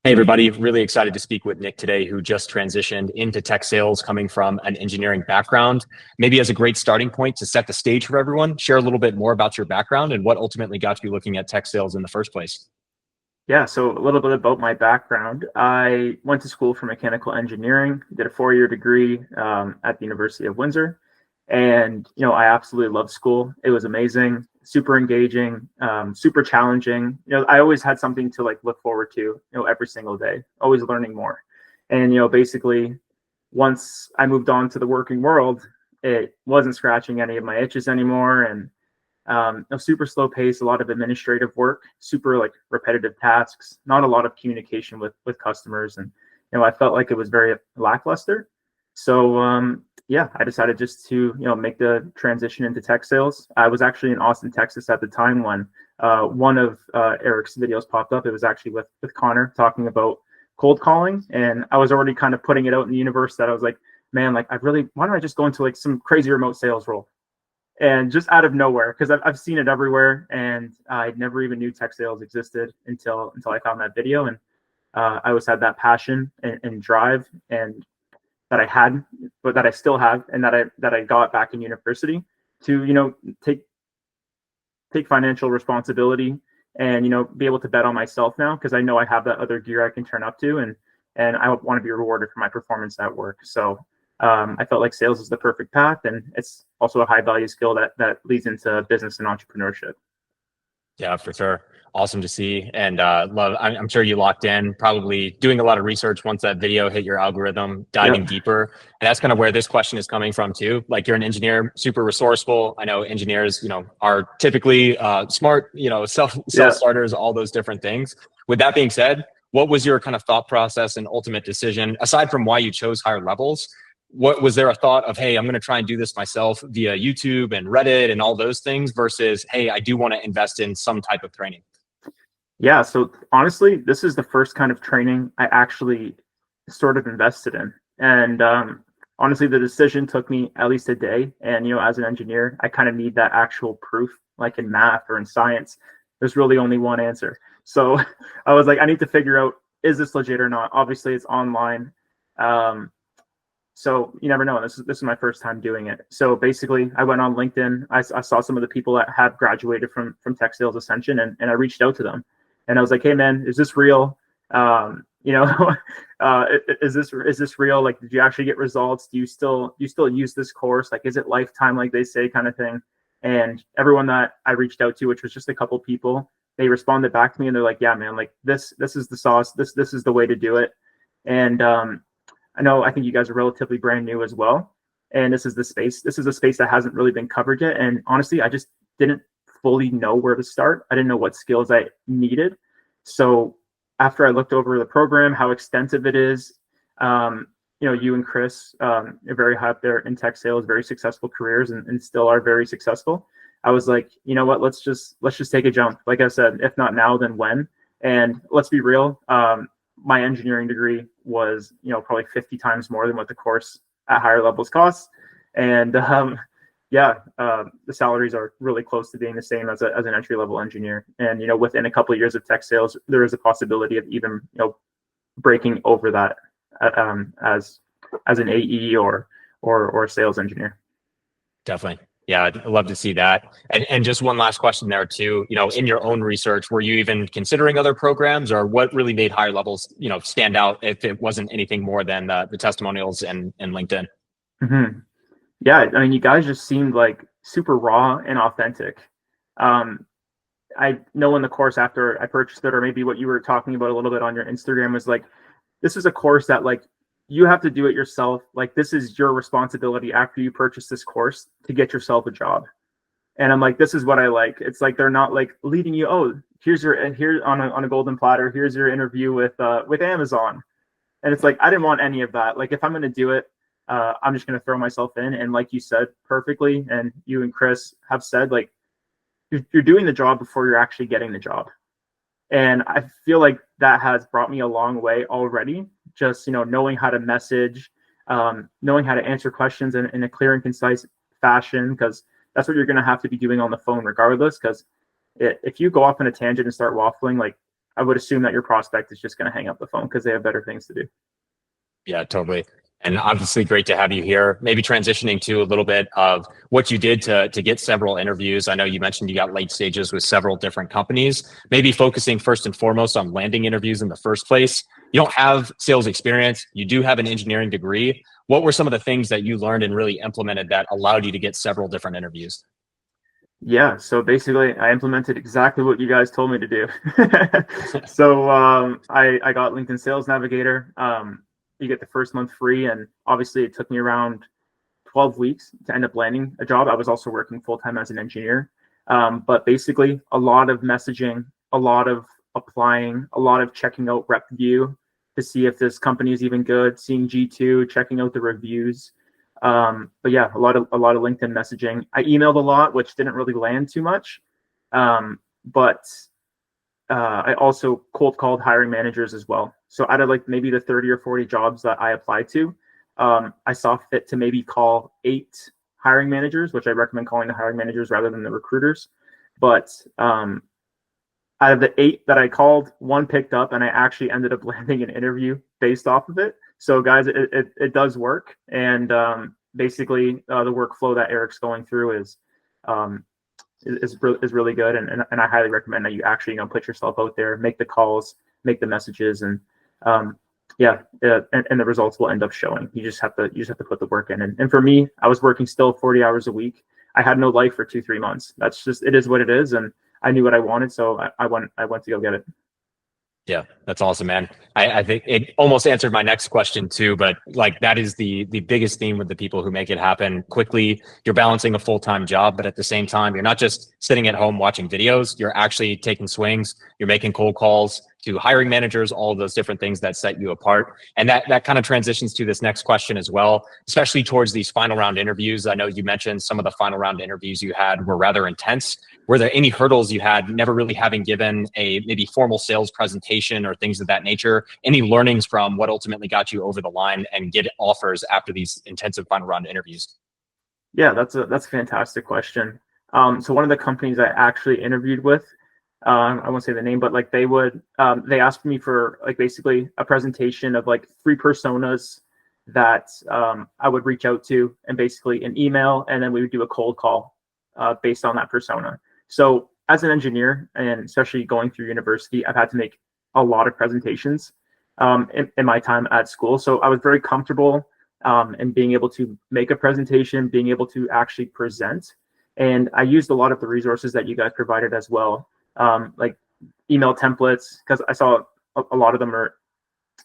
Hey, everybody. Really excited to speak with Nick today, who just transitioned into tech sales coming from an engineering background. Maybe as a great starting point to set the stage for everyone, share a little bit more about your background and what ultimately got you looking at tech sales in the first place. Yeah, so a little bit about my background. I went to school for mechanical engineering, did a 4-year degree at the University of Windsor. And, I absolutely loved school. It was amazing, super engaging, super challenging. I always had something to look forward to, every single day, always learning more. And, basically, once I moved on to the working world, it wasn't scratching any of my itches anymore. And a super slow pace, a lot of administrative work, super repetitive tasks, not a lot of communication with customers, and I felt like it was very lackluster. So yeah, I decided just to make the transition into tech sales. I was actually in Austin, Texas at the time when one of Eric's videos popped up. It was actually with Connor talking about cold calling, and I was already kind of putting it out in the universe that I was like, man, I really, why don't I just go into some crazy remote sales role? And just out of nowhere, because I've seen it everywhere, and I never even knew tech sales existed until I found that video. And I always had that passion and drive, and that I had, but that I still have, and that I got back in university to take financial responsibility, and be able to bet on myself now, because I know I have that other gear I can turn up to, and I want to be rewarded for my performance at work. So I felt like sales is the perfect path, and it's also a high value skill that leads into business and entrepreneurship. Yeah, for sure. Awesome to see. And love, I'm sure you locked in, probably doing a lot of research once that video hit your algorithm, diving Yep. deeper. And that's kind of where this question is coming from too. Like, you're an engineer, super resourceful. I know engineers, are typically smart, self Yeah. starters, all those different things. With that being said, what was your kind of thought process and ultimate decision, aside from why you chose higher levels? What was there a thought of, hey, I'm going to try and do this myself via YouTube and Reddit and all those things versus, hey, I do want to invest in some type of training? Yeah. So honestly, this is the first kind of training I actually sort of invested in. And honestly, the decision took me at least a day. And, as an engineer, I kind of need that actual proof, like in math or in science. There's really only one answer. So I was like, I need to figure out, is this legit or not? Obviously, it's online. Um, so you never know. This is my first time doing it. So basically, I went on LinkedIn. I saw some of the people that have graduated from Tech Sales Ascension, and I reached out to them, and I was like, hey man, is this real? Is this real? Like, did you actually get results? Do you still use this course? Like, is it lifetime, like they say, kind of thing? And everyone that I reached out to, which was just a couple people, they responded back to me, and they're like, yeah man, like this is the sauce. This is the way to do it. And I think you guys are relatively brand new as well, and this is the space. This is a space that hasn't really been covered yet. And honestly, I just didn't fully know where to start. I didn't know what skills I needed. So after I looked over the program, how extensive it is, you and Chris are very high up there in tech sales, very successful careers, and still are very successful. I was like, you know what? Let's just take a jump. Like I said, if not now, then when? And let's be real. My engineering degree was, probably 50 times more than what the course at higher levels costs. And yeah, the salaries are really close to being the same as an entry level engineer. And, within a couple of years of tech sales, there is a possibility of even, breaking over that as an AE or a sales engineer. Definitely. Yeah, I'd love to see that. And just one last question there too. In your own research, were you even considering other programs, or what really made higher levels, stand out if it wasn't anything more than the testimonials and LinkedIn? Mm-hmm. Yeah, I mean, you guys just seemed like super raw and authentic. Um, I know in the course after I purchased it, or maybe what you were talking about a little bit on your Instagram, was like, this is a course that you have to do it yourself. Like, this is your responsibility after you purchase this course to get yourself a job. And I'm like, this is what I like. It's like they're not like leading you. Oh, here on a golden platter. Here's your interview with Amazon. And it's like, I didn't want any of that. Like, if I'm going to do it, I'm just going to throw myself in. And like you said perfectly, and you and Chris have said, like, you're doing the job before you're actually getting the job. And I feel like that has brought me a long way already. Just, knowing how to message, knowing how to answer questions in a clear and concise fashion, because that's what you're going to have to be doing on the phone regardless. Because if you go off on a tangent and start waffling, like, I would assume that your prospect is just going to hang up the phone because they have better things to do. Yeah, totally. And obviously great to have you here. Maybe transitioning to a little bit of what you did to get several interviews. I know you mentioned you got late stages with several different companies, maybe focusing first and foremost on landing interviews in the first place. You don't have sales experience. You do have an engineering degree. What were some of the things that you learned and really implemented that allowed you to get several different interviews? Yeah, so basically, I implemented exactly what you guys told me to do. So I got LinkedIn Sales Navigator. You get the first month free, and obviously, it took me around 12 weeks to end up landing a job. I was also working full time as an engineer, but basically, a lot of messaging, a lot of applying, a lot of checking out RepView to see if this company is even good, seeing G2, checking out the reviews. But yeah, a lot of LinkedIn messaging. I emailed a lot, which didn't really land too much. But I also cold called hiring managers as well. So out of like maybe the 30 or 40 jobs that I applied to, I saw fit to maybe call 8 hiring managers, which I recommend calling the hiring managers rather than the recruiters. But out of the 8 that I called, 1 picked up, and I actually ended up landing an interview based off of it. So guys, it does work. And basically the workflow that Eric's going through is really good. And I highly recommend that you actually, put yourself out there, make the calls, make the messages, and and the results will end up showing. You just have to put the work in. And for me, I was working still 40 hours a week. I had no life for 2-3 months. That's just, it is what it is. And I knew what I wanted. So I went to go get it. Yeah, that's awesome, man. I think it almost answered my next question too, but like that is the biggest theme with the people who make it happen quickly. You're balancing a full-time job, but at the same time, you're not just sitting at home watching videos. You're actually taking swings. You're making cold calls to hiring managers, all of those different things that set you apart. And that kind of transitions to this next question as well, especially towards these final round interviews. I know you mentioned some of the final round interviews you had were rather intense. Were there any hurdles you had, never really having given a maybe formal sales presentation or things of that nature? Any learnings from what ultimately got you over the line and get offers after these intensive final round interviews? Yeah, that's a fantastic question. So one of the companies I actually interviewed with, I won't say the name, but like they asked me for like basically a presentation of like 3 personas that I would reach out to, and basically an email, and then we would do a cold call based on that persona. So as an engineer, and especially going through university, I've had to make a lot of presentations in my time at school. So I was very comfortable in being able to make a presentation, being able to actually present. And I used a lot of the resources that you guys provided as well, like email templates, because I saw a lot of them are,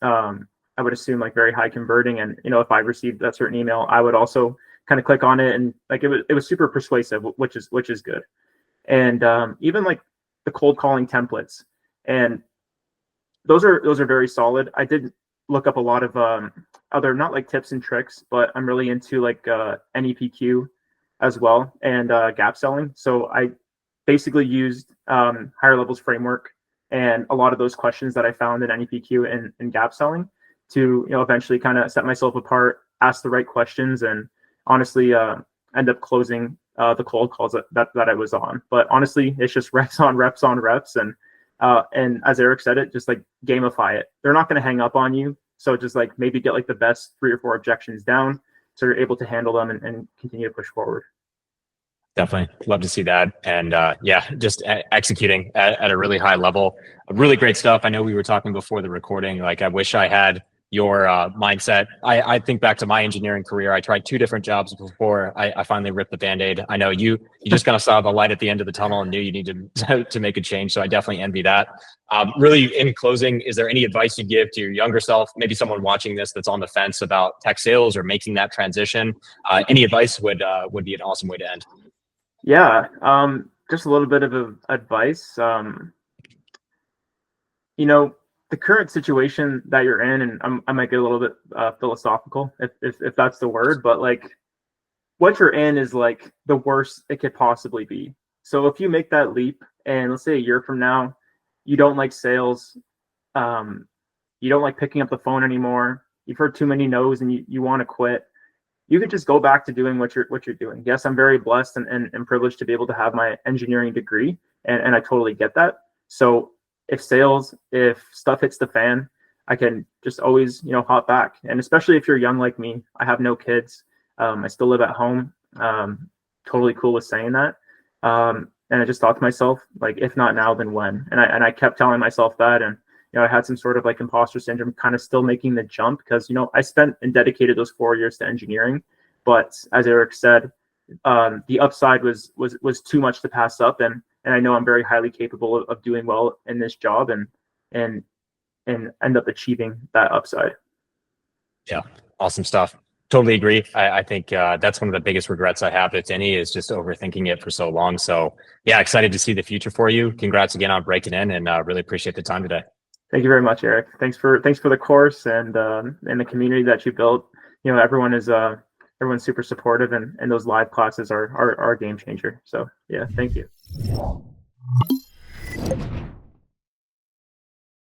I would assume, like very high converting. And, if I received that certain email, I would also kind of click on it, and like it was super persuasive, which is good. And even like the cold calling templates, and those are very solid. I did look up a lot of other, not like tips and tricks, but I'm really into like NEPQ as well, and gap selling. So I basically used Higher Levels framework and a lot of those questions that I found in NEPQ and gap selling to eventually kind of set myself apart, ask the right questions, and honestly end up closing the cold calls that I was on. But honestly, it's just reps on reps on reps, and as Eric said it, just like gamify it. They're not going to hang up on you, so just like maybe get like the best 3 or 4 objections down, so you're able to handle them and continue to push forward. Definitely love to see that. And just executing at a really high level. Really great stuff. I know we were talking before the recording, like I wish I had your mindset. I think back to my engineering career. I tried 2 different jobs before I finally ripped the Band-Aid. I know you just kind of saw the light at the end of the tunnel and knew you needed to make a change. So I definitely envy that. Really, in closing, is there any advice you give to your younger self, maybe someone watching this that's on the fence about tech sales or making that transition? Any advice would be an awesome way to end. Yeah, just a little bit of advice. The current situation that you're in, and I might get a little bit philosophical if that's the word, but like what you're in is like the worst it could possibly be. So if you make that leap, and let's say a year from now, you don't like sales, you don't like picking up the phone anymore, you've heard too many no's, and you want to quit, you could just go back to doing what you're doing. Yes, I'm very blessed and privileged to be able to have my engineering degree, and I totally get that. So if stuff hits the fan, I can just always, hop back. And especially if you're young like me, I have no kids. I still live at home. Totally cool with saying that. And I just thought to myself, like, if not now, then when? And I kept telling myself that. And, I had some sort of like imposter syndrome, kind of still making the jump because, I spent and dedicated those 4 years to engineering. But as Eric said, the upside was too much to pass up. And I know I'm very highly capable of doing well in this job and end up achieving that upside. Yeah, awesome stuff. Totally agree. I think that's one of the biggest regrets I have, if any, is just overthinking it for so long. So yeah, excited to see the future for you. Congrats again on breaking in, and really appreciate the time today. Thank you very much, Eric. Thanks for the course and the community that you built. Everyone's super supportive, and those live classes are a game changer. So yeah, thank you.